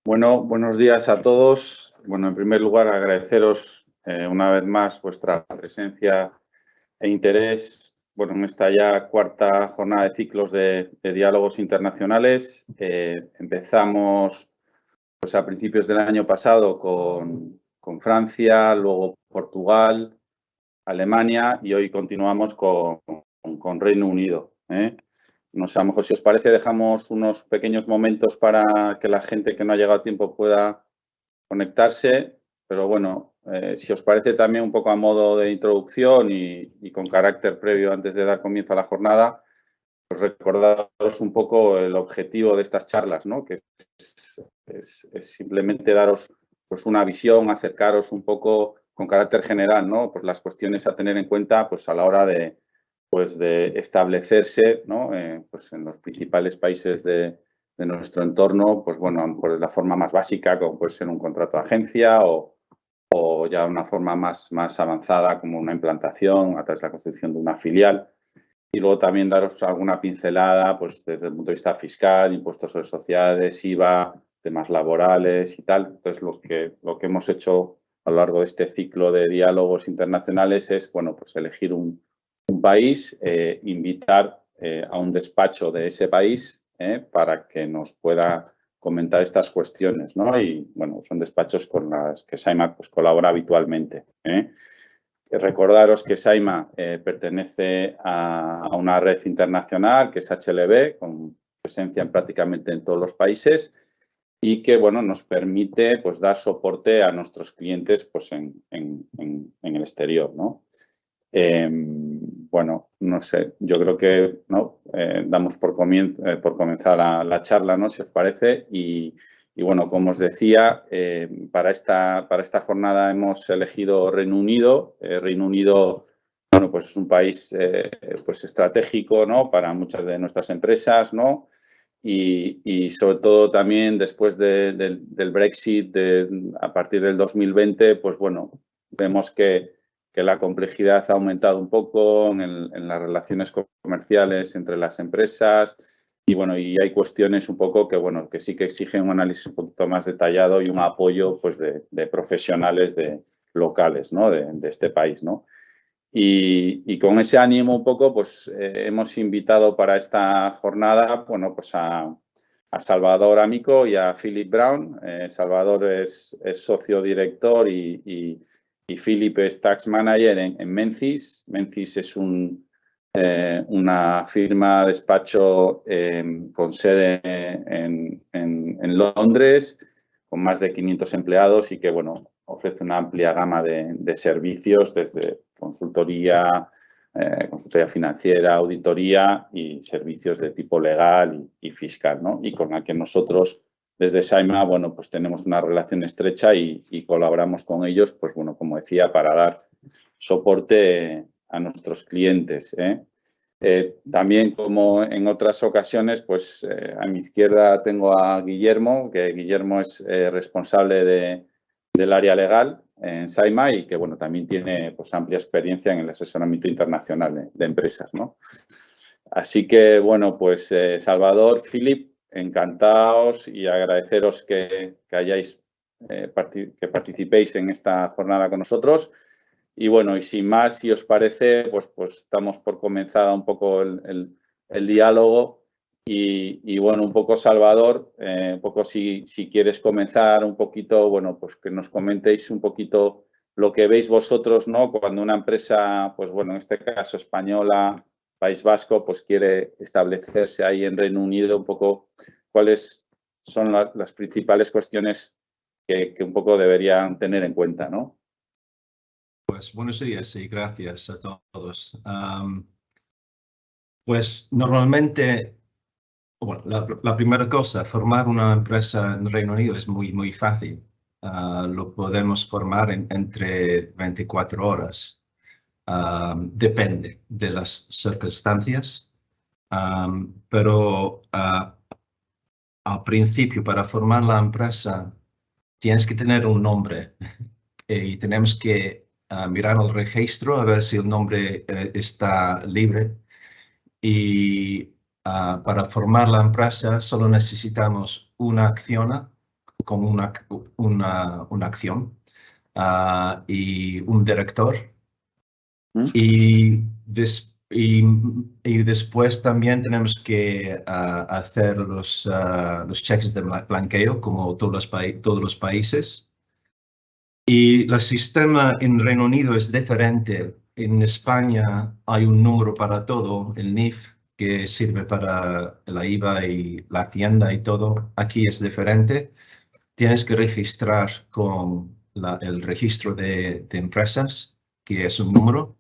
Bueno, buenos días a todos. Bueno, en primer lugar, agradeceros una vez más vuestra presencia e interés, bueno, en esta ya cuarta jornada de ciclos de diálogos internacionales. Empezamos pues, a principios del año pasado con Francia, luego Portugal, Alemania y hoy continuamos con Reino Unido. No sé, a lo mejor si os parece dejamos unos pequeños momentos para que la gente que no ha llegado a tiempo pueda conectarse, pero bueno, si os parece también un poco a modo de introducción y con carácter previo antes de dar comienzo a la jornada, pues recordaros un poco el objetivo de estas charlas, ¿no? Que es simplemente daros pues una visión, acercaros un poco con carácter general, ¿no? Pues las cuestiones a tener en cuenta pues a la hora de establecerse, ¿no? Pues en los principales países de nuestro entorno, pues bueno, por la forma más básica, como puede ser un contrato de agencia o ya una forma más avanzada como una implantación a través de la construcción de una filial. Y luego también daros alguna pincelada pues desde el punto de vista fiscal, impuestos sobre sociedades, IVA, temas laborales y tal. Entonces, lo que hemos hecho a lo largo de este ciclo de diálogos internacionales es, bueno, pues elegir un país, invitar a un despacho de ese país para que nos pueda comentar estas cuestiones, ¿no? Y, bueno, son despachos con las que Saima pues, colabora habitualmente. Recordaros que Saima pertenece a una red internacional que es HLB, con presencia prácticamente en todos los países y que, bueno, nos permite pues, dar soporte a nuestros clientes pues, en el exterior, ¿no? Bueno, no sé, yo creo que ¿no? Damos por comenzar la charla, ¿no? Si os parece. Y bueno, como os decía, para esta jornada hemos elegido Reino Unido. Reino Unido, bueno, pues es un país pues estratégico, ¿no? Para muchas de nuestras empresas, ¿no? Y sobre todo también después del Brexit, a partir del 2020, pues bueno, vemos que la complejidad ha aumentado un poco en las relaciones comerciales entre las empresas y bueno, y hay cuestiones un poco que bueno, que sí que exigen un análisis un poquito más detallado y un apoyo pues de profesionales locales, ¿no? de este país, ¿no? Y con ese ánimo un poco, pues hemos invitado para esta jornada, bueno, pues a Salvador Amico y a Philip Brown. Salvador es socio director y Philip es tax manager en Menzies. Menzies es una firma despacho con sede en Londres, con más de 500 empleados y que, bueno, ofrece una amplia gama de servicios desde consultoría financiera, auditoría y servicios de tipo legal y fiscal, ¿no? Y con la que nosotros desde Saima, bueno, pues tenemos una relación estrecha y colaboramos con ellos, pues bueno, como decía, para dar soporte a nuestros clientes. También, como en otras ocasiones, pues a mi izquierda tengo a Guillermo, que Guillermo es responsable del área legal en Saima y que, bueno, también tiene pues, amplia experiencia en el asesoramiento internacional de empresas, ¿no? Así que, bueno, pues Salvador, Philip, encantados y agradeceros que participéis en esta jornada con nosotros. Y bueno, y sin más, si os parece, pues estamos por comenzar un poco el diálogo. Y bueno, un poco Salvador, un poco si quieres comenzar un poquito, bueno, pues que nos comentéis un poquito lo que veis vosotros, ¿no? Cuando una empresa, pues bueno, en este caso española, País Vasco, pues quiere establecerse ahí en Reino Unido, un poco cuáles son las principales cuestiones que un poco deberían tener en cuenta, ¿no? Pues buenos días y gracias a todos. Pues normalmente, bueno, la primera cosa, formar una empresa en Reino Unido es muy fácil. Lo podemos formar entre 24 horas. Depende de las circunstancias, pero al principio, para formar la empresa, tienes que tener un nombre y tenemos que mirar el registro a ver si el nombre está libre. Y para formar la empresa solo necesitamos una acción con una acción y un director. Y, y después también tenemos que hacer los cheques de blanqueo, como todos los países. Y el sistema en Reino Unido es diferente. En España hay un número para todo, el NIF, que sirve para la IVA y la hacienda y todo. Aquí es diferente. Tienes que registrar con el registro de empresas, que es un número,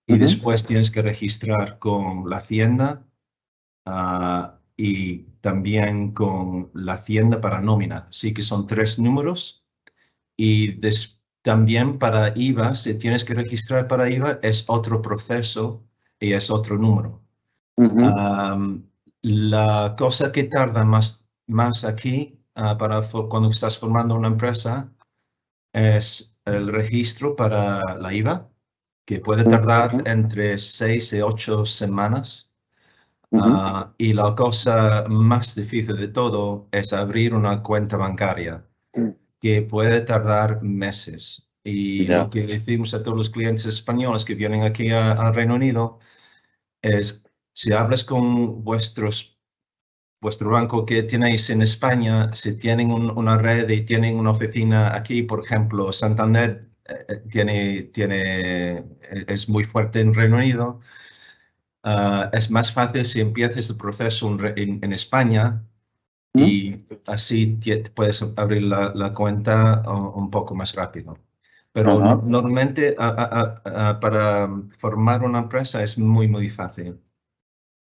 y después tienes que registrar con la hacienda y también con la hacienda para nómina. Así que son 3 números. Y también para IVA, si tienes que registrar para IVA, es otro proceso y es otro número. La cosa que tarda más aquí para cuando estás formando una empresa es el registro para la IVA, que puede tardar entre 6 y 8 semanas. Y la cosa más difícil de todo es abrir una cuenta bancaria, que puede tardar meses. Y lo que decimos a todos los clientes españoles que vienen aquí al Reino Unido es, si hablas con vuestro banco que tenéis en España, si tienen una red y tienen una oficina aquí, por ejemplo, Santander es muy fuerte en Reino Unido, es más fácil si empiezas el proceso en España y así puedes abrir la cuenta un poco más rápido. Pero normalmente para formar una empresa es muy, muy fácil.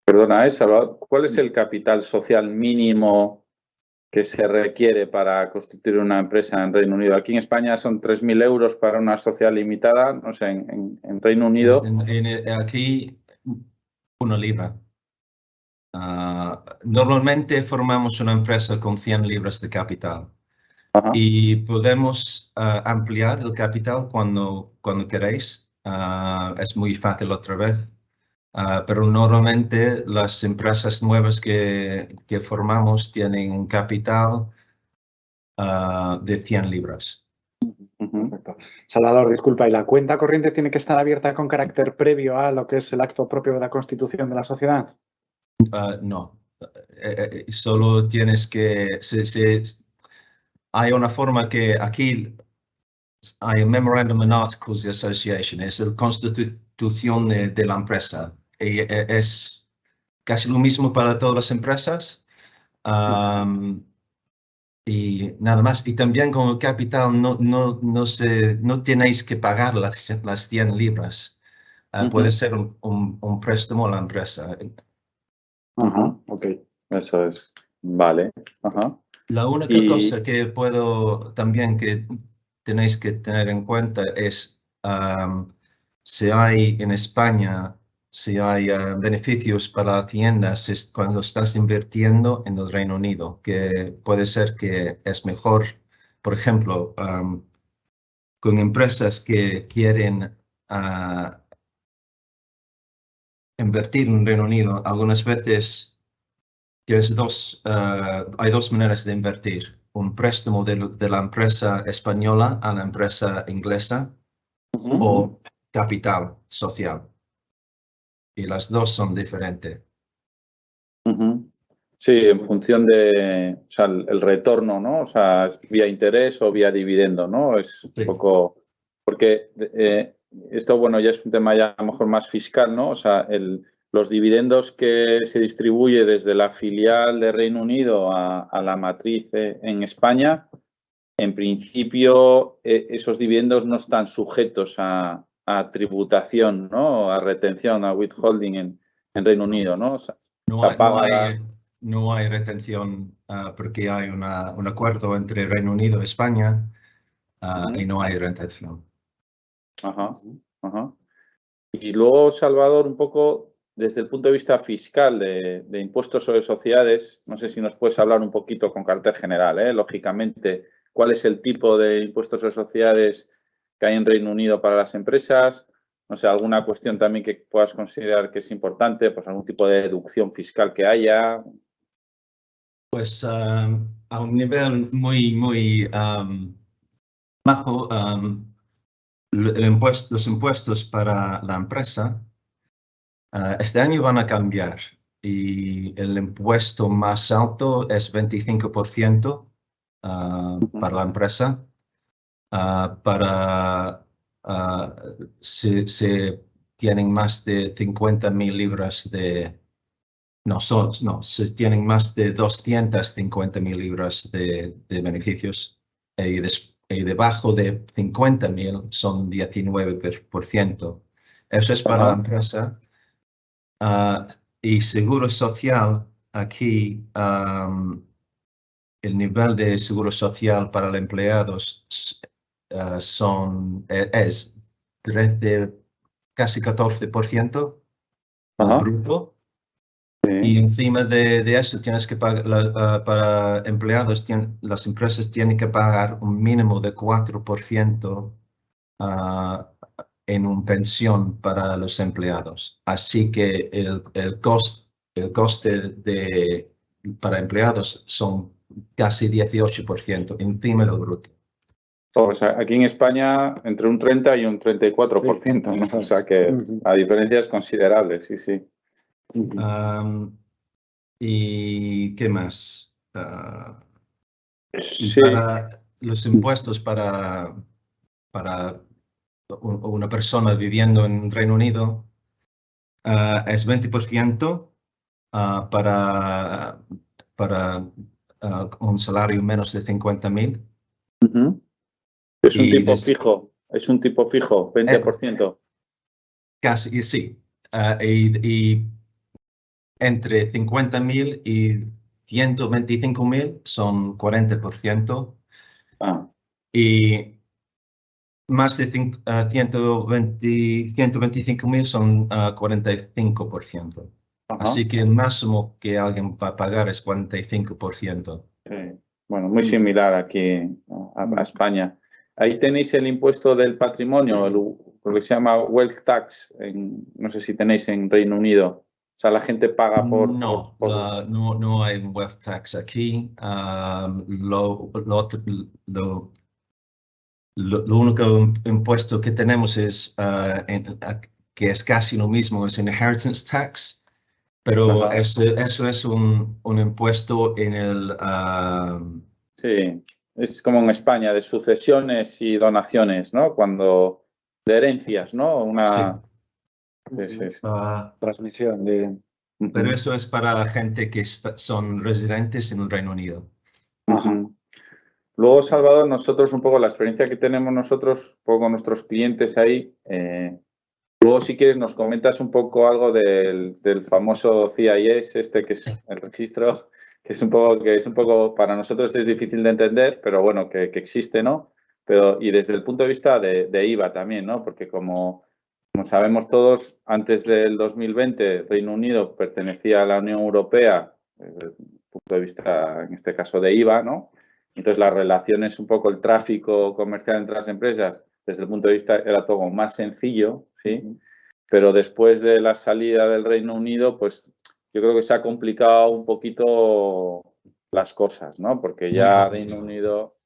Perdona, Salvador, ¿cuál es el capital social mínimo que se requiere para constituir una empresa en Reino Unido? Aquí en España son 3.000 euros para una sociedad limitada, no sé, en Reino Unido. Aquí, 1 libra. Normalmente formamos una empresa con 100 libras de capital. Y podemos ampliar el capital cuando queréis. Es muy fácil otra vez. Pero normalmente las empresas nuevas que formamos tienen un capital de 100 libras. Perfecto. Salvador, disculpa, ¿y la cuenta corriente tiene que estar abierta con carácter previo a lo que es el acto propio de la constitución de la sociedad? No. Solo tienes que... hay una forma que aquí hay un Memorandum and Articles de Association, es la constitución de la empresa. Y es casi lo mismo para todas las empresas. Y nada más. Y también con el capital no tenéis que pagar las 100 libras. Puede ser un préstamo a la empresa. Ok. Eso es. Vale. La única cosa que que tenéis que tener en cuenta es si hay en España, si hay beneficios para la hacienda cuando estás invirtiendo en el Reino Unido, que puede ser que es mejor, por ejemplo, con empresas que quieren invertir en el Reino Unido, algunas veces hay 2 maneras de invertir. Un préstamo de la empresa española a la empresa inglesa o capital social. Y las dos son diferentes. Sí, en función de, o sea, el retorno, ¿no? O sea, es vía interés o vía dividendo, ¿no? Es un poco, porque esto, bueno, ya es un tema ya a lo mejor más fiscal, ¿no? O sea, los dividendos que se distribuye desde la filial de Reino Unido a la matriz en España, en principio esos dividendos no están sujetos a tributación, ¿no? A retención, a withholding en Reino Unido, ¿no? O sea, no hay retención porque hay un acuerdo entre Reino Unido y España y no hay retención. Y luego, Salvador, un poco desde el punto de vista fiscal de impuestos sobre sociedades, no sé si nos puedes hablar un poquito con carácter general, lógicamente, cuál es el tipo de impuestos sobre sociedades que hay en Reino Unido para las empresas, no sé, alguna cuestión también que puedas considerar que es importante, pues algún tipo de deducción fiscal que haya. Pues a un nivel muy bajo, los impuestos para la empresa este año van a cambiar y el impuesto más alto es 25% para la empresa. Si tienen más de 50.000 libras de... No, si tienen más de 250.000 libras de beneficios y debajo de 50.000 son 19%. Eso es para la empresa. Y seguro social, aquí el nivel de seguro social para los empleados es casi 14% bruto. Y encima de eso tienes que pagar, para empleados, las empresas tienen que pagar un mínimo de 4% en una pensión para los empleados. Así que el coste para empleados son casi 18% encima del bruto. O sea, aquí en España entre un 30 y un 34%, ¿no? O sea que la diferencia es considerable, sí, sí. ¿Y qué más? Sí. Para los impuestos para una persona viviendo en Reino Unido es 20% para un salario menos de 50.000. Es un tipo fijo, 20%. Casi, sí. Y entre 50.000 y 125.000 son 40%. Y más de 125.000 son 45%. Así que el máximo que alguien va a pagar es 45%. Bueno, muy similar aquí a España. Ahí tenéis el impuesto del patrimonio, lo que se llama wealth tax, no sé si tenéis en Reino Unido. O sea, la gente paga por... No hay wealth tax aquí. Lo único impuesto que tenemos es que es casi lo mismo, es inheritance tax, pero eso es un impuesto en el... Sí, es como en España, de sucesiones y donaciones, ¿no? Cuando de herencias, ¿no? Una transmisión de... Pero eso es para gente que son residentes en el Reino Unido. Luego, Salvador, nosotros un poco la experiencia que tenemos nosotros, un poco con nuestros clientes ahí, luego si quieres nos comentas un poco algo del famoso CIS, que es el registro, que es un poco para nosotros es difícil de entender, pero bueno, que existe, ¿no? Y desde el punto de vista de IVA también, ¿no? Porque como sabemos todos, antes del 2020 Reino Unido pertenecía a la Unión Europea, desde el punto de vista, en este caso, de IVA, ¿no? Entonces, las relaciones, un poco el tráfico comercial entre las empresas, desde el punto de vista, era todo más sencillo, ¿sí? Pero después de la salida del Reino Unido, pues yo creo que se ha complicado un poquito las cosas, ¿no? Porque ya Reino Unido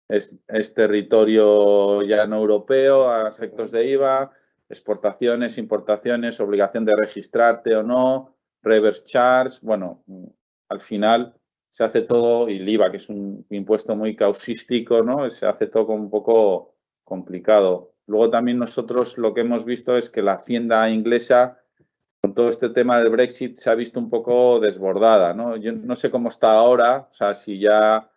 es territorio ya no europeo a efectos de IVA, exportaciones, importaciones, obligación de registrarte o no, reverse charge, bueno, al final se hace todo, y el IVA, que es un impuesto muy causístico, ¿no? Se hace todo como un poco complicado. Luego también nosotros lo que hemos visto es que la Hacienda inglesa, con todo este tema del Brexit, se ha visto un poco desbordada, ¿no? Yo no sé cómo está ahora, o sea, si ya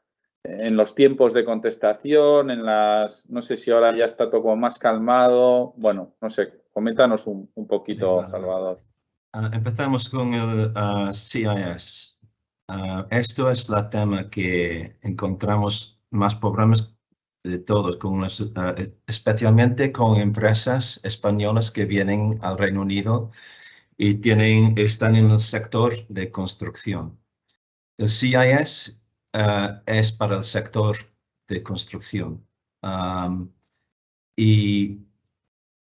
en los tiempos de contestación, no sé si ahora ya está todo más calmado. Bueno, no sé, coméntanos un poquito, Salvador. Empezamos con el CIS. Esto es el tema que encontramos más problemas de todos, especialmente con empresas españolas que vienen al Reino Unido y están en el sector de construcción. El CIS es para el sector de construcción. Y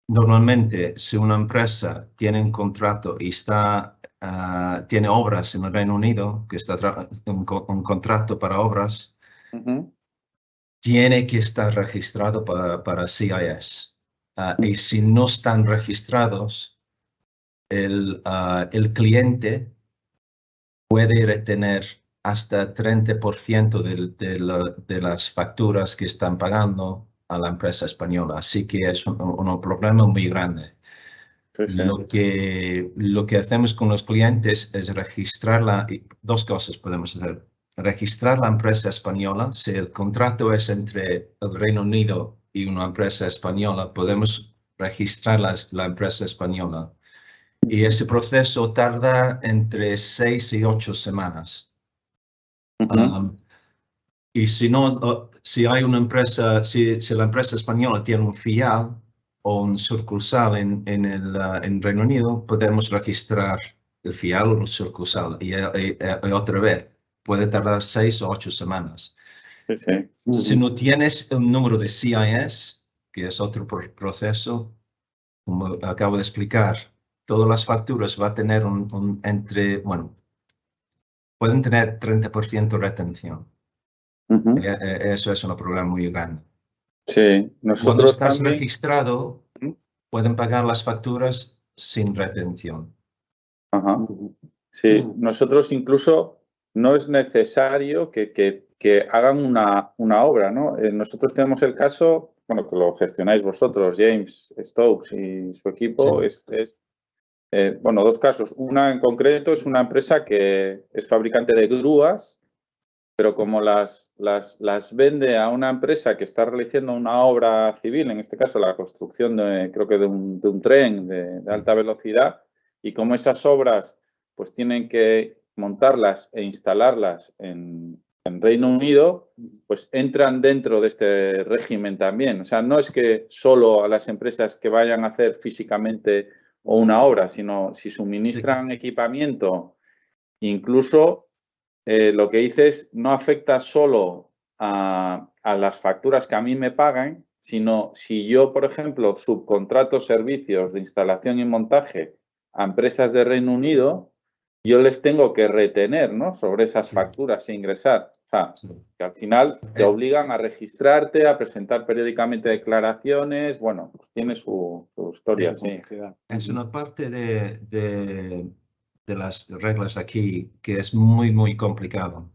normalmente, si una empresa tiene un contrato y está tiene obras en el Reino Unido, que está un contrato para obras, tiene que estar registrado para CIS. Y si no están registrados, el cliente puede retener hasta 30% de las facturas que están pagando a la empresa española. Así que es un problema muy grande. Sí, sí. Lo que hacemos con los clientes es registrarla. Dos cosas podemos hacer. Registrar la empresa española. Si el contrato es entre el Reino Unido y una empresa española, podemos registrar la empresa española. Y ese proceso tarda entre 6 y 8 semanas. Y si no, si hay una empresa, si la empresa española tiene un filial o un sucursal en Reino Unido, podemos registrar el filial o el sucursal y otra vez. Puede tardar 6 o 8 semanas. Sí, sí. Si no tienes el número de CIS, que es otro proceso, como acabo de explicar, todas las facturas va a tener pueden tener 30% retención. Eso es un problema muy grande. Sí, Cuando nosotros estás también. registrado, pueden pagar las facturas sin retención. Ajá. Sí, nosotros incluso no es necesario que hagan una obra, ¿no? Nosotros tenemos el caso, bueno, que lo gestionáis vosotros, James Stokes y su equipo, Sí. bueno, dos casos. Una en concreto es una empresa que es fabricante de grúas, pero como las vende a una empresa que está realizando una obra civil, en este caso la construcción creo que de un tren de alta velocidad, y como esas obras pues tienen que montarlas e instalarlas en Reino Unido, pues entran dentro de este régimen también. O sea, no es que solo a las empresas que vayan a hacer físicamente o una obra, sino si suministran equipamiento, incluso lo que dices no afecta solo a las facturas que a mí me pagan, sino si yo, por ejemplo, subcontrato servicios de instalación y montaje a empresas de Reino Unido, yo les tengo que retener, ¿no?, sobre esas facturas e ingresar. O sea, que al final te obligan a registrarte, a presentar periódicamente declaraciones. Bueno, pues tiene su historia, sí. Es una parte de las reglas aquí que es muy, muy complicado.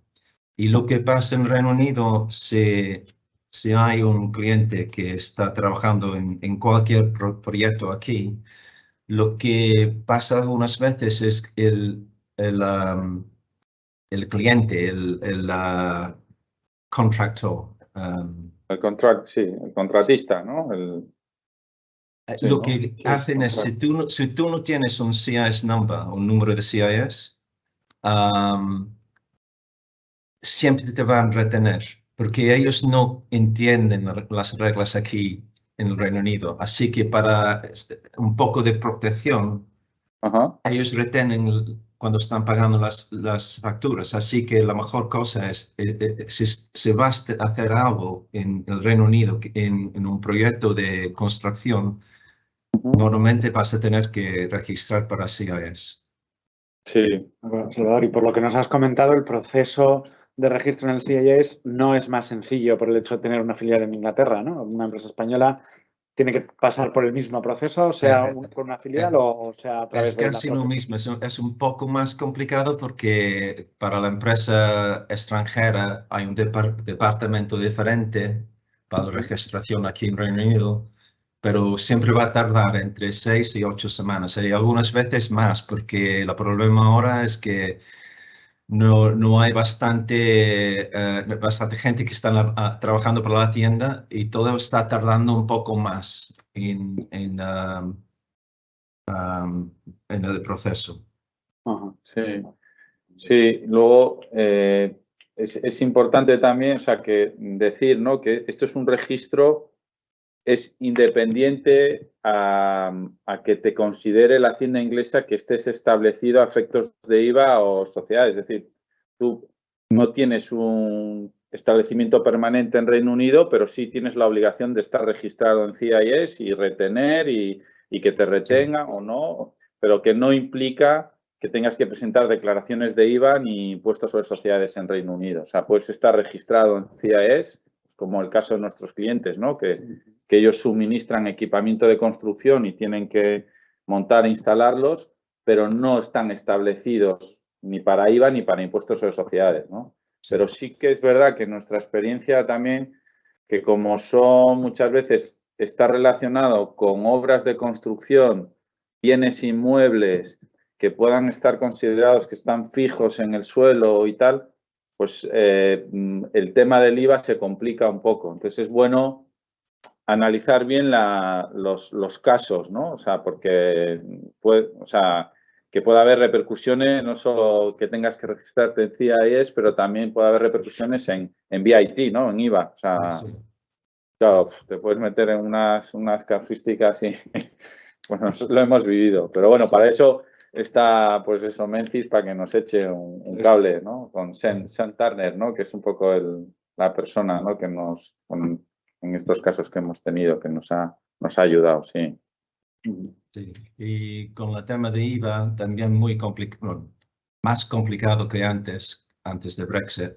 Y lo que pasa en Reino Unido, si hay un cliente que está trabajando en cualquier proyecto aquí, lo que pasa algunas veces es que el cliente, el contractor, El contratista, ¿no? Sí, lo ¿no? que Sí, hacen es, si tú no tienes un CIS number, un número de CIS, siempre te van a retener, porque ellos no entienden las reglas aquí en el Reino Unido. Así que para un poco de protección, ellos retenen cuando están pagando las facturas. Así que la mejor cosa es, si vas a hacer algo en el Reino Unido, en un proyecto de construcción, normalmente vas a tener que registrar para CIS. Sí. Bueno, Salvador, y por lo que nos has comentado, el proceso de registro en el CIS no es más sencillo por el hecho de tener una filial en Inglaterra, ¿no? Una empresa española tiene que pasar por el mismo proceso, sea por una filial o sea a través de la casi lo mismo, es un poco más complicado porque para la empresa extranjera hay un departamento diferente para la registración aquí en Reino Unido, pero siempre va a tardar entre 6 y 8 semanas y algunas veces más, porque el problema ahora es que no hay bastante gente que está trabajando para la tienda y todo está tardando un poco más en el proceso. Sí, sí. Luego es importante también, o sea, que decir, ¿no?, que esto es un registro, es independiente a que te considere la Hacienda inglesa que estés establecido a efectos de IVA o sociedades. Es decir, tú no tienes un establecimiento permanente en Reino Unido, pero sí tienes la obligación de estar registrado en CIS y retener y que te retengan o no, pero que no implica que tengas que presentar declaraciones de IVA ni impuestos sobre sociedades en Reino Unido. O sea, puedes estar registrado en CIES, como el caso de nuestros clientes, ¿no? Que ellos suministran equipamiento de construcción y tienen que montar e instalarlos, pero no están establecidos ni para IVA ni para impuestos sobre sociedades, ¿no? Sí. Pero sí que es verdad que nuestra experiencia también, que como son muchas veces, está relacionado con obras de construcción, bienes inmuebles que puedan estar considerados que están fijos en el suelo y tal, pues el tema del IVA se complica un poco. Entonces es bueno analizar bien los casos, ¿no? O sea, porque que pueda haber repercusiones, no solo que tengas que registrarte en CIES, pero también puede haber repercusiones en VAT, ¿no? En IVA. O sea, sí. Claro, te puedes meter en unas casuísticas y bueno, lo hemos vivido. Pero bueno, para eso está, pues eso, Menzies, para que nos eche un cable, ¿no? Con Sean Turner, ¿no? Que es un poco la persona, ¿no? Que en estos casos que hemos tenido, que nos ha ayudado, sí. Sí, y con el tema de IVA también muy complicado, bueno, más complicado que antes de Brexit.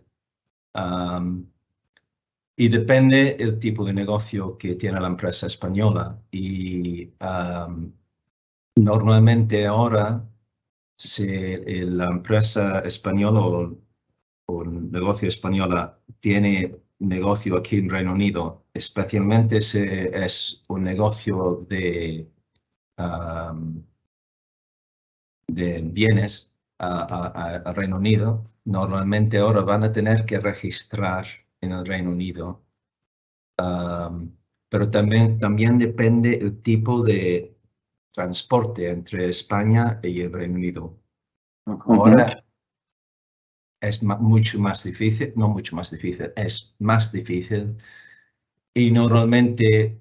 Y depende el tipo de negocio que tiene la empresa española. Y normalmente ahora, si la empresa española o el negocio española tiene negocio aquí en Reino Unido, especialmente si es un negocio de bienes a Reino Unido, normalmente ahora van a tener que registrar en el Reino Unido. Pero también depende el tipo de transporte entre España y el Reino Unido. Ahora es mucho más difícil, no mucho más difícil, es más difícil. Y normalmente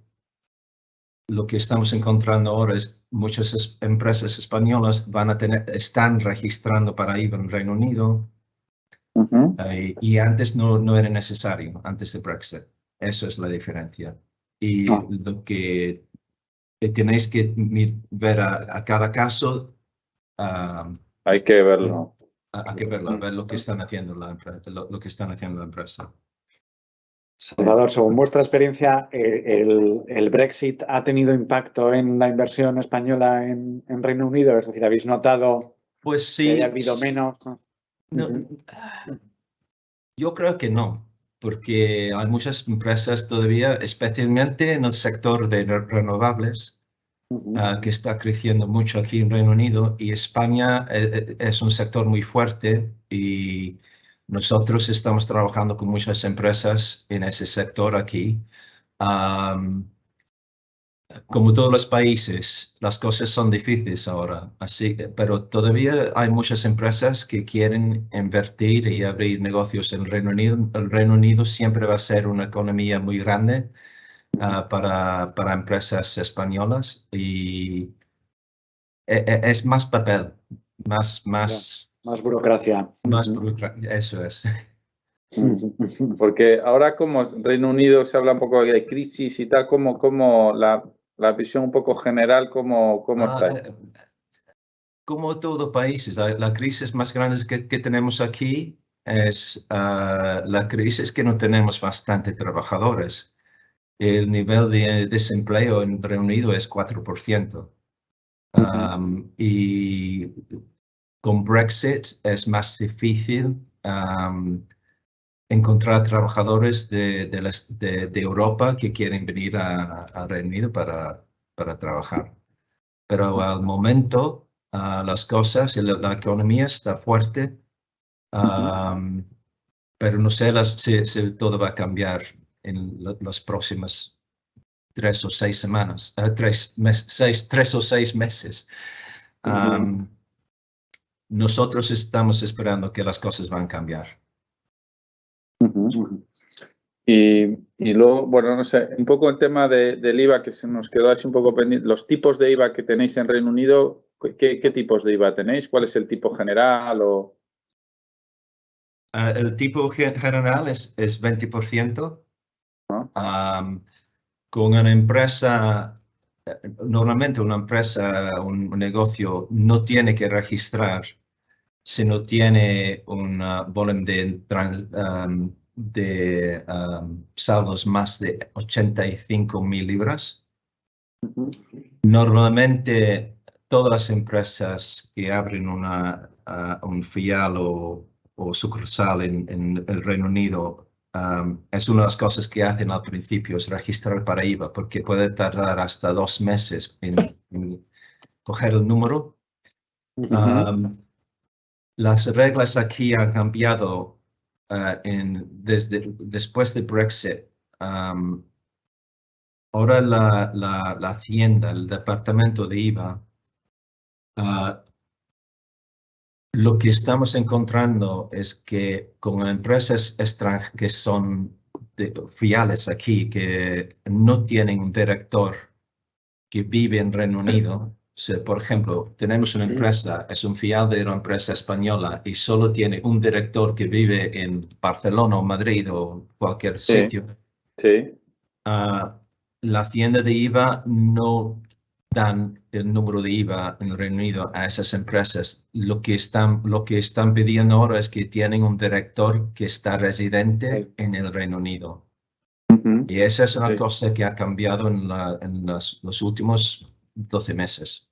lo que estamos encontrando ahora es muchas empresas españolas están registrando para IVA en Reino Unido. Y antes no era necesario, antes de Brexit. Eso es la diferencia. Y lo que tenéis que ver a cada caso. Hay que verlo. Hay que verlo, ver lo que están haciendo la empresa, lo que están haciendo la empresa. Salvador, según vuestra experiencia, ¿el Brexit ha tenido impacto en la inversión española en Reino Unido? Es decir, ¿habéis notado pues sí, que haya habido menos? No, yo creo que no, porque hay muchas empresas todavía, especialmente en el sector de renovables, que está creciendo mucho aquí en Reino Unido, y España es un sector muy fuerte y nosotros estamos trabajando con muchas empresas en ese sector aquí. Como todos los países, las cosas son difíciles ahora, pero todavía hay muchas empresas que quieren invertir y abrir negocios en el Reino Unido. El Reino Unido siempre va a ser una economía muy grande para empresas españolas y es más papel, más burocracia. Más burocracia, eso es. Porque ahora como Reino Unido se habla un poco de crisis y tal, como la visión un poco general, ¿cómo está? Como todo país, la crisis más grande que tenemos aquí es la crisis que no tenemos bastante trabajadores. El nivel de desempleo en Reino Unido es 4%. Y con Brexit es más difícil encontrar trabajadores de Europa que quieren venir a Reino Unido para trabajar. Pero al momento las cosas, la economía está fuerte, pero no sé si todo va a cambiar en las próximas 3 o 6 semanas, 3 o 6 meses. Nosotros estamos esperando que las cosas van a cambiar. Y luego, bueno, no sé, un poco el tema del IVA que se nos quedó así un poco pendiente. Los tipos de IVA que tenéis en Reino Unido, ¿qué tipos de IVA tenéis? ¿Cuál es el tipo general? El tipo general es 20%. Con una empresa normalmente una empresa, un negocio no tiene que registrar si no tiene un volumen de saldos más de 85.000 libras. Normalmente todas las empresas que abren un filial o sucursal en el Reino Unido, es una de las cosas que hacen al principio, es registrar para IVA, porque puede tardar hasta 2 meses en coger el número. Las reglas aquí han cambiado después de Brexit. Ahora la Hacienda, el departamento de IVA, lo que estamos encontrando es que con empresas extranjeras que son filiales aquí, que no tienen un director que vive en Reino Unido. Por ejemplo, tenemos una empresa, es un filial de una empresa española y solo tiene un director que vive en Barcelona o Madrid o cualquier sitio. Sí. La Hacienda de IVA no dan el número de IVA en el Reino Unido a esas empresas. Lo que están pidiendo ahora es que tienen un director que está residente en el Reino Unido. Y esa es una cosa que ha cambiado en los últimos 12 meses.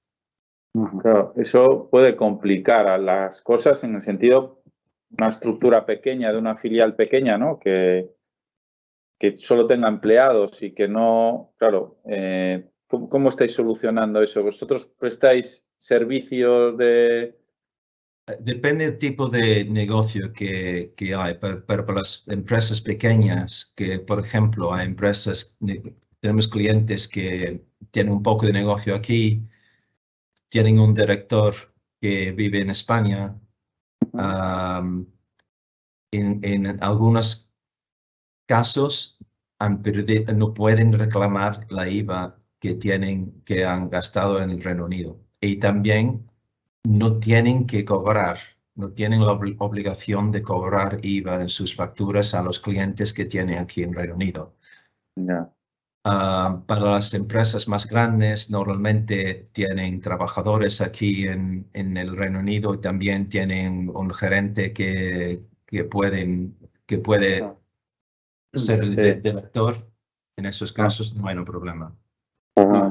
Claro, eso puede complicar a las cosas en el sentido, una estructura pequeña de una filial pequeña, ¿no? Que solo tenga empleados y que no, claro, ¿cómo estáis solucionando eso? ¿Vosotros prestáis servicios de...? Depende del tipo de negocio que hay, pero para las empresas pequeñas, que por ejemplo hay empresas, tenemos clientes que tienen un poco de negocio aquí, tienen un director que vive en España. En algunos casos no pueden reclamar la IVA que han gastado en el Reino Unido. Y también no tienen que cobrar, no tienen la obligación de cobrar IVA en sus facturas a los clientes que tienen aquí en Reino Unido. Para las empresas más grandes, normalmente tienen trabajadores aquí en el Reino Unido y también tienen un gerente que puede ser el director. En esos casos no hay un problema.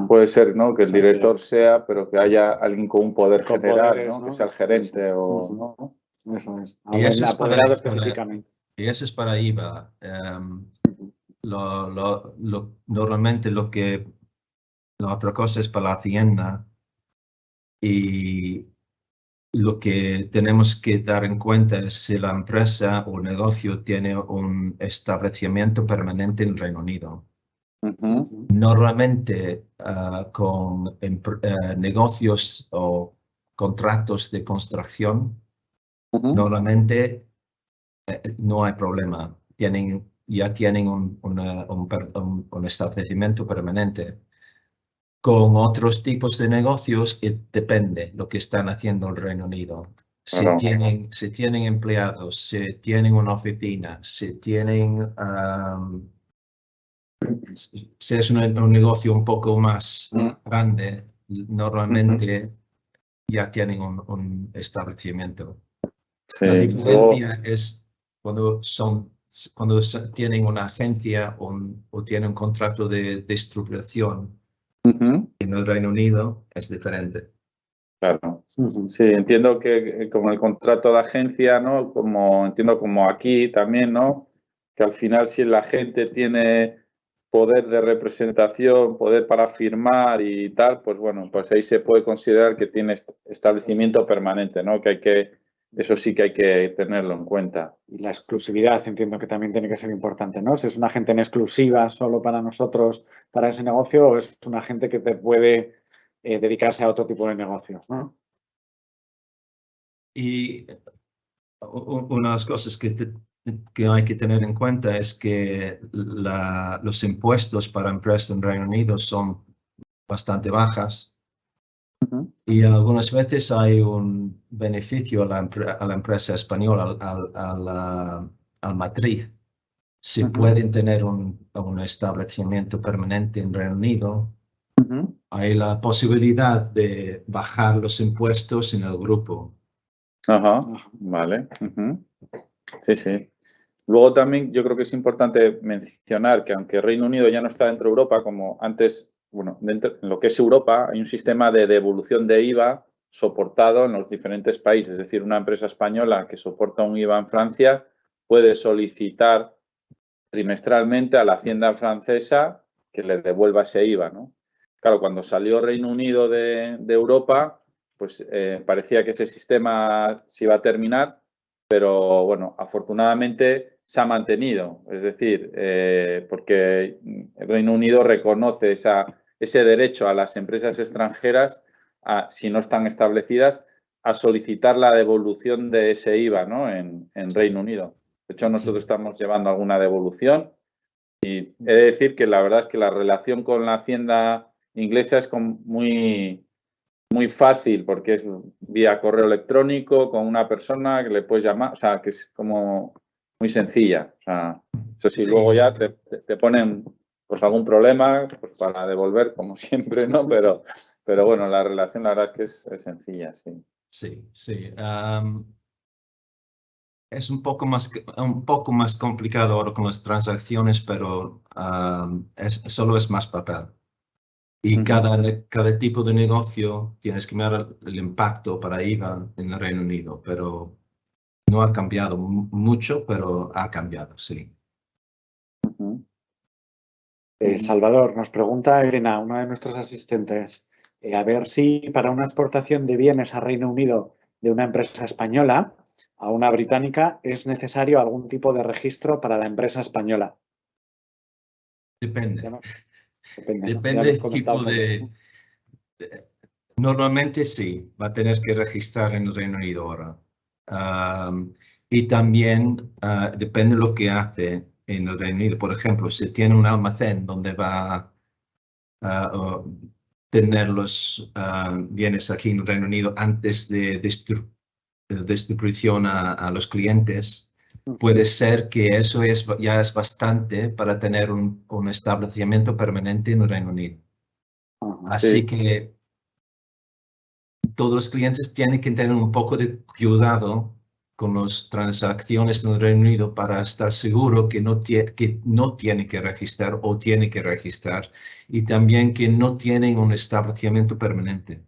Puede ser, ¿no? Que el director sea, pero que haya alguien con un poder general, poderes, ¿no? Que sea el gerente o... ¿no? Eso es. Y eso es apoderado específicamente. Y eso es para IVA. Normalmente la otra cosa es para la Hacienda, y lo que tenemos que dar en cuenta es si la empresa o negocio tiene un establecimiento permanente en el Reino Unido. Normalmente con negocios o contratos de construcción, normalmente no hay problema. Ya tienen un establecimiento permanente. Con otros tipos de negocios, depende lo que están haciendo en el Reino Unido. Si tienen empleados, si tienen una oficina, si es un negocio un poco más grande, normalmente ya tienen un establecimiento. La diferencia es cuando tienen una agencia o tienen un contrato de distribución. En el Reino Unido es diferente. Claro. Sí, entiendo que como el contrato de agencia, ¿no? Entiendo como aquí también, ¿no? Que al final si la gente tiene poder de representación, poder para firmar y tal, pues bueno, pues ahí se puede considerar que tiene establecimiento permanente, ¿no? Eso sí que hay que tenerlo en cuenta. Y la exclusividad entiendo que también tiene que ser importante, ¿no? Si es una agente en exclusiva solo para nosotros, para ese negocio, o es una agente que te puede dedicarse a otro tipo de negocios, ¿no? Y una de las cosas que hay que tener en cuenta es que los impuestos para empresas en Reino Unido son bastante bajas. Y algunas veces hay un beneficio a la empresa española, al matriz. Si pueden tener un establecimiento permanente en Reino Unido, hay la posibilidad de bajar los impuestos en el grupo. Ajá, vale. Sí, sí. Luego también yo creo que es importante mencionar que aunque Reino Unido ya no está dentro de Europa, como antes, bueno, dentro, en lo que es Europa hay un sistema de devolución de IVA soportado en los diferentes países. Es decir, una empresa española que soporta un IVA en Francia puede solicitar trimestralmente a la Hacienda francesa que le devuelva ese IVA, ¿no? Claro, cuando salió Reino Unido de Europa, pues parecía que ese sistema se iba a terminar, pero bueno, afortunadamente se ha mantenido. Es decir, porque el Reino Unido reconoce ese derecho a las empresas extranjeras, si no están establecidas, a solicitar la devolución de ese IVA, ¿no? en Reino Unido. De hecho, nosotros estamos llevando alguna devolución y he de decir que la verdad es que la relación con la Hacienda inglesa es muy, muy fácil porque es vía correo electrónico con una persona que le puedes llamar, o sea, que es como muy sencilla. O sea, eso sí, luego ya te ponen pues algún problema pues, para devolver, como siempre, ¿no? Pero bueno, la relación la verdad es que es sencilla, sí. Sí, sí. Es un poco más complicado ahora con las transacciones, pero solo es más papel. Y cada tipo de negocio tienes que mirar el impacto para IVA en el Reino Unido, pero no ha cambiado mucho, pero ha cambiado, sí. Salvador, nos pregunta Elena, una de nuestros asistentes, a ver si para una exportación de bienes a Reino Unido de una empresa española a una británica es necesario algún tipo de registro para la empresa española. Depende. Depende, ¿no? Depende del tipo Normalmente sí, va a tener que registrar en el Reino Unido ahora. Y también depende de lo que hace en el Reino Unido. Por ejemplo, si tiene un almacén donde va a tener los bienes aquí en el Reino Unido antes de distribución a los clientes, puede ser que eso ya es bastante para tener un establecimiento permanente en el Reino Unido. Así que todos los clientes tienen que tener un poco de cuidado con las transacciones en el Reino Unido para estar seguro que no tienen que registrar o tienen que registrar y también que no tienen un establecimiento permanente.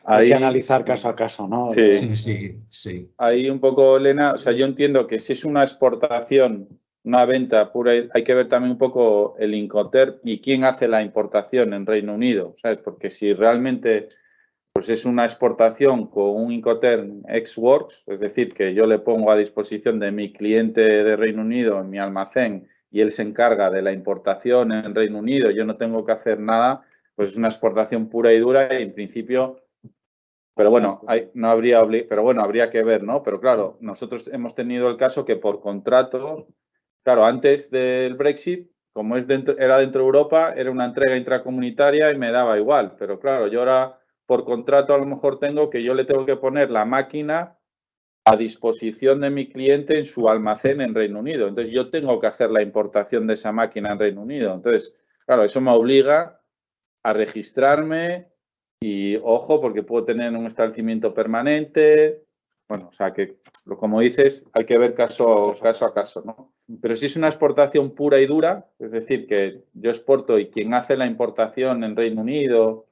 Hay que analizar caso a caso, ¿no? Sí. Ahí un poco, Elena, o sea, yo entiendo que si es una exportación, una venta pura, hay que ver también un poco el Incoterm y quién hace la importación en Reino Unido, ¿sabes? Porque si realmente pues es una exportación con un Incoterm ex-works, es decir, que yo le pongo a disposición de mi cliente de Reino Unido en mi almacén y él se encarga de la importación en Reino Unido, yo no tengo que hacer nada, pues es una exportación pura y dura y en principio... Pero bueno, no habría, pero bueno, habría que ver, ¿no? Pero claro, nosotros hemos tenido el caso que por contrato, claro, antes del Brexit, como era dentro de Europa, era una entrega intracomunitaria y me daba igual. Pero claro, yo ahora por contrato a lo mejor tengo que yo le tengo que poner la máquina a disposición de mi cliente en su almacén en Reino Unido. Entonces yo tengo que hacer la importación de esa máquina en Reino Unido. Entonces, claro, eso me obliga a registrarme. Y ojo, porque puedo tener un establecimiento permanente. Bueno, o sea que, como dices, hay que ver caso a caso, ¿no? Pero si es una exportación pura y dura, es decir, que yo exporto y quien hace la importación en Reino Unido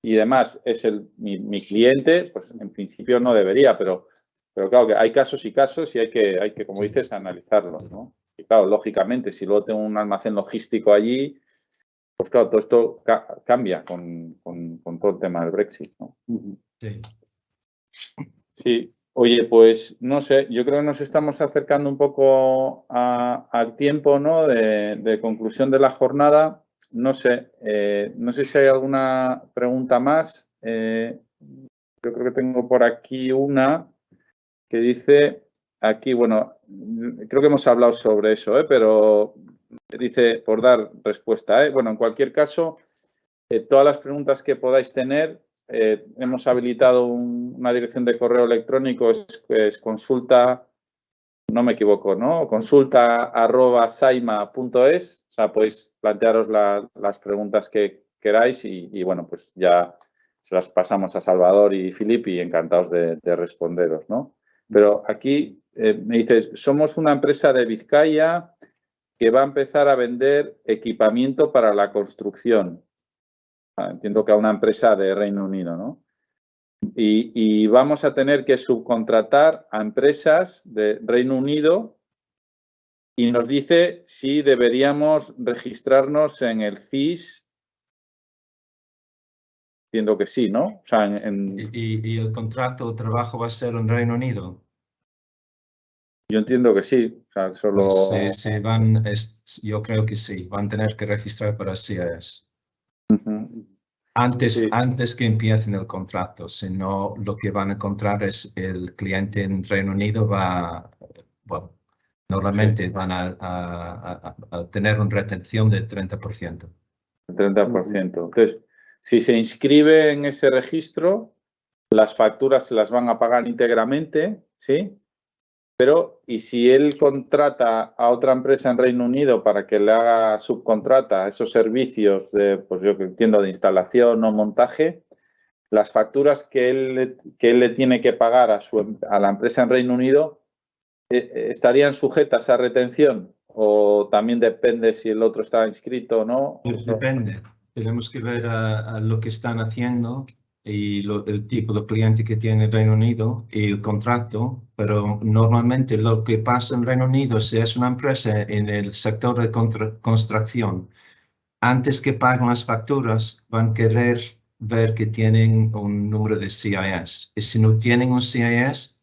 y demás es mi cliente, pues en principio no debería, pero claro que hay casos y casos y hay que como dices, analizarlos, ¿no? Y claro, lógicamente, si luego tengo un almacén logístico allí, pues claro, todo esto cambia con todo el tema del Brexit, ¿no? Sí. Sí. Oye, pues no sé, yo creo que nos estamos acercando un poco al tiempo, ¿no? De conclusión de la jornada. No sé si hay alguna pregunta más. Yo creo que tengo por aquí una que dice, aquí, bueno, creo que hemos hablado sobre eso, pero dice, por dar respuesta, bueno, en cualquier caso, todas las preguntas que podáis tener, hemos habilitado una dirección de correo electrónico, es consulta, no me equivoco, ¿no? consulta@saima.es, o sea, podéis plantearos las preguntas que queráis y bueno, pues ya se las pasamos a Salvador y Philip y encantados de responderos, ¿no? Pero aquí me dices, somos una empresa de Vizcaya que va a empezar a vender equipamiento para la construcción. Entiendo que a una empresa de Reino Unido, ¿no? Y vamos a tener que subcontratar a empresas de Reino Unido y nos dice si deberíamos registrarnos en el CIS. Entiendo que sí, ¿no? O sea, ¿Y el contrato de trabajo va a ser en Reino Unido? Yo entiendo que sí. O sea, solo... Pues yo creo que sí, van a tener que registrar para CIS. Antes que empiecen el contrato, si no, lo que van a encontrar es el cliente en Reino Unido normalmente van a tener una retención de 30%. 30%. Entonces, si se inscribe en ese registro, las facturas se las van a pagar íntegramente, ¿sí? Pero, ¿y si él contrata a otra empresa en Reino Unido para que le haga subcontrata esos servicios de, pues yo entiendo, de instalación o montaje, las facturas que él le tiene que pagar a la empresa en Reino Unido estarían sujetas a retención? ¿O también depende si el otro está inscrito o no? Depende. Tenemos que ver a lo que están haciendo y el tipo de cliente que tiene el Reino Unido y el contrato, pero normalmente lo que pasa en Reino Unido, si es una empresa en el sector de construcción, antes que paguen las facturas, van a querer ver que tienen un número de CIS. Y si no tienen un CIS,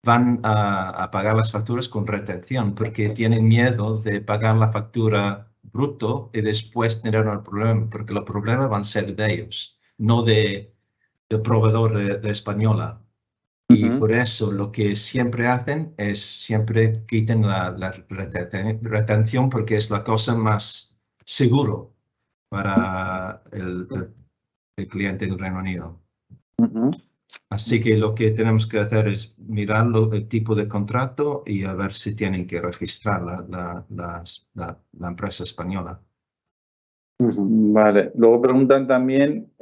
van a pagar las facturas con retención porque tienen miedo de pagar la factura bruto y después tener un problema, porque los problemas van a ser de ellos, no del proveedor de española. Y por eso lo que siempre hacen es siempre quiten la retención porque es la cosa más seguro para el cliente del Reino Unido. Así que lo que tenemos que hacer es mirar el tipo de contrato y a ver si tienen que registrar la empresa española. Vale. Luego preguntan también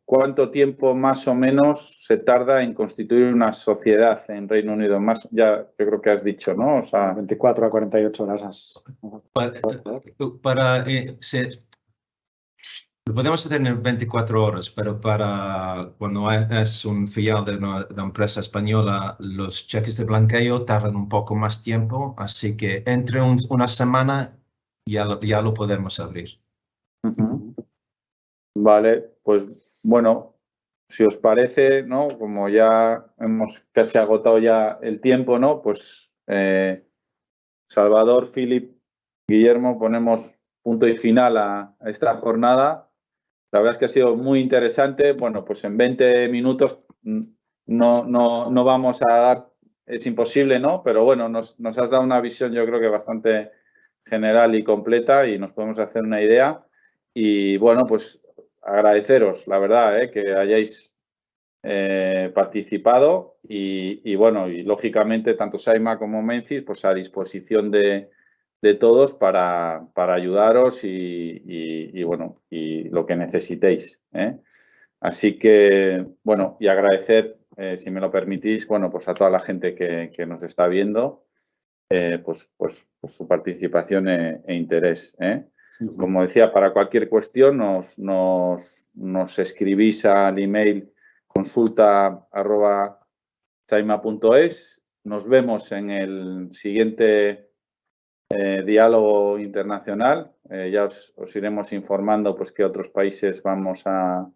cuánto tiempo más o menos se tarda en constituir una sociedad en Reino Unido. Más, ya yo creo que has dicho, ¿no? O sea, 24 a 48 horas. Lo podemos hacer en 24 horas, pero para cuando es un filial de una empresa española, los cheques de blanqueo tardan un poco más tiempo, así que entre una semana ya lo podemos abrir. Vale, pues bueno, si os parece, ¿no? Como ya hemos casi agotado ya el tiempo, ¿no? Pues Salvador, Philip, Guillermo, ponemos punto y final a esta jornada. La verdad es que ha sido muy interesante. Bueno, pues en 20 minutos no vamos a dar, es imposible, ¿no? Pero bueno, nos has dado una visión yo creo que bastante general y completa y nos podemos hacer una idea. Y bueno, pues agradeceros, la verdad, que hayáis participado y bueno, y lógicamente tanto Saima como Menzies, pues a disposición de todos para ayudaros y bueno, y lo que necesitéis. Así que, bueno, y agradecer, si me lo permitís, bueno, pues a toda la gente que nos está viendo, pues su participación e interés. Como decía, para cualquier cuestión nos escribís al email consulta@saima.es. Nos vemos en el siguiente diálogo internacional. Ya os iremos informando pues qué otros países vamos a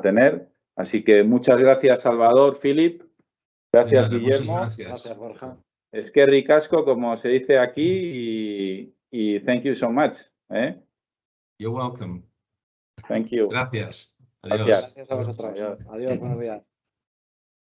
tener. Así que muchas gracias, Salvador, Philip. Gracias, Guillermo. Gracias, Borja. Es que ricasco, como se dice aquí, y thank you so much. You're welcome. Thank you. Gracias. Adiós. Gracias a vosotros. Adiós, buenos días.